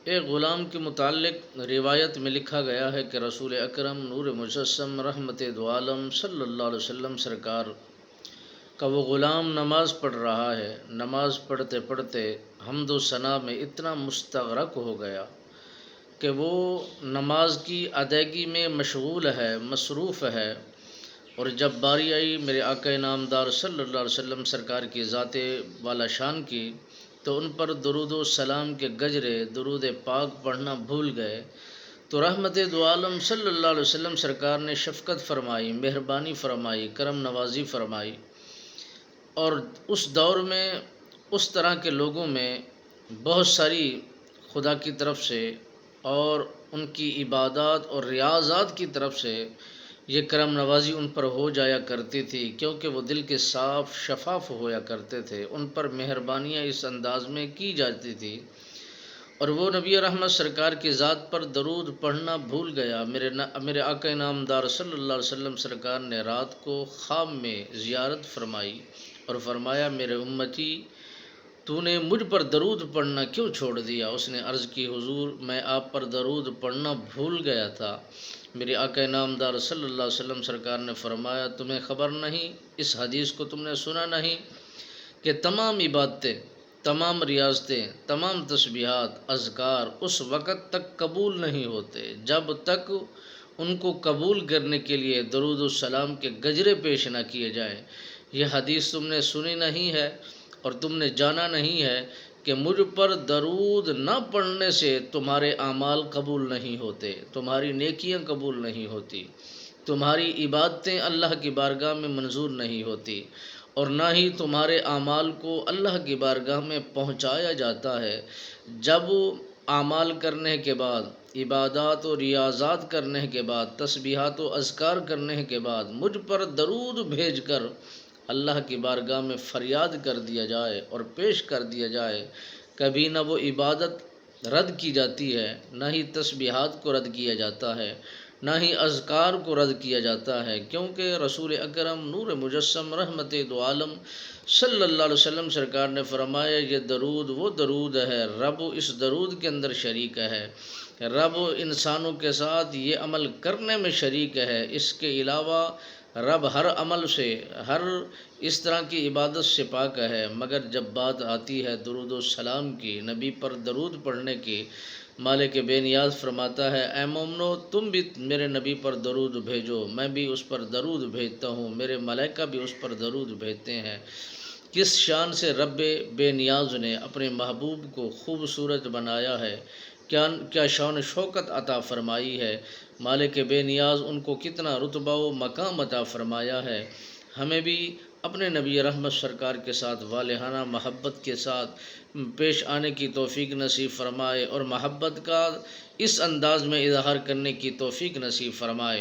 ایک غلام کے متعلق روایت میں لکھا گیا ہے کہ رسول اکرم نور مجسم رحمت دو عالم صلی اللہ علیہ وسلم سرکار کا وہ غلام نماز پڑھ رہا ہے۔ نماز پڑھتے پڑھتے حمد و ثنا میں اتنا مستغرق ہو گیا کہ وہ نماز کی ادائیگی میں مشغول ہے، مصروف ہے، اور جب باری آئی میرے آقا نامدار صلی اللہ علیہ وسلم سرکار کی ذات والا شان کی تو ان پر درود و سلام کے گجرے درود پاک پڑھنا بھول گئے، تو رحمت دو عالم صلی اللہ علیہ وسلم سرکار نے شفقت فرمائی، مہربانی فرمائی، کرم نوازی فرمائی، اور اس دور میں اس طرح کے لوگوں میں بہت ساری خدا کی طرف سے اور ان کی عبادات اور ریاضات کی طرف سے یہ کرم نوازی ان پر ہو جایا کرتی تھی، کیونکہ وہ دل کے صاف شفاف ہویا کرتے تھے، ان پر مہربانیاں اس انداز میں کی جاتی تھی۔ اور وہ نبی رحمت سرکار کی ذات پر درود پڑھنا بھول گیا۔ میرے آقا نامدار صلی اللہ علیہ وسلم سرکار نے رات کو خواب میں زیارت فرمائی اور فرمایا، میرے امتی، تو نے مجھ پر درود پڑھنا کیوں چھوڑ دیا؟ اس نے عرض کی، حضور میں آپ پر درود پڑھنا بھول گیا تھا۔ میرے آقا نامدار صلی اللہ علیہ وسلم سرکار نے فرمایا، تمہیں خبر نہیں، اس حدیث کو تم نے سنا نہیں کہ تمام عبادتیں، تمام ریاضتیں، تمام تسبیحات، اذکار اس وقت تک قبول نہیں ہوتے جب تک ان کو قبول کرنے کے لیے درود السلام کے گجرے پیش نہ کیے جائیں۔ یہ حدیث تم نے سنی نہیں ہے اور تم نے جانا نہیں ہے کہ مجھ پر درود نہ پڑھنے سے تمہارے اعمال قبول نہیں ہوتے، تمہاری نیکیاں قبول نہیں ہوتی، تمہاری عبادتیں اللہ کی بارگاہ میں منظور نہیں ہوتی، اور نہ ہی تمہارے اعمال کو اللہ کی بارگاہ میں پہنچایا جاتا ہے۔ جب اعمال کرنے کے بعد، عبادات و ریاضات کرنے کے بعد، تسبیحات و اذکار کرنے کے بعد مجھ پر درود بھیج کر اللہ کی بارگاہ میں فریاد کر دیا جائے اور پیش کر دیا جائے، کبھی نہ وہ عبادت رد کی جاتی ہے، نہ ہی تسبیحات کو رد کیا جاتا ہے، نہ ہی اذکار کو رد کیا جاتا ہے، کیونکہ رسول اکرم نور مجسم رحمت دو عالم صلی اللہ علیہ وسلم سرکار نے فرمایا، یہ درود وہ درود ہے، رب اس درود کے اندر شریک ہے، رب انسانوں کے ساتھ یہ عمل کرنے میں شریک ہے، اس کے علاوہ رب ہر عمل سے، ہر اس طرح کی عبادت سے پاک ہے، مگر جب بات آتی ہے درود و سلام کی، نبی پر درود پڑھنے کی، مالک بے نیاز فرماتا ہے، اے مومنو، تم بھی میرے نبی پر درود بھیجو، میں بھی اس پر درود بھیجتا ہوں، میرے ملائکہ بھی اس پر درود بھیجتے ہیں۔ کس شان سے رب بے نیاز نے اپنے محبوب کو خوبصورت بنایا ہے، کیا شان شوکت عطا فرمائی ہے، مالک بے نیاز ان کو کتنا رتبہ و مقام عطا فرمایا ہے۔ ہمیں بھی اپنے نبی رحمت سرکار کے ساتھ والہانہ محبت کے ساتھ پیش آنے کی توفیق نصیب فرمائے اور محبت کا اس انداز میں اظہار کرنے کی توفیق نصیب فرمائے۔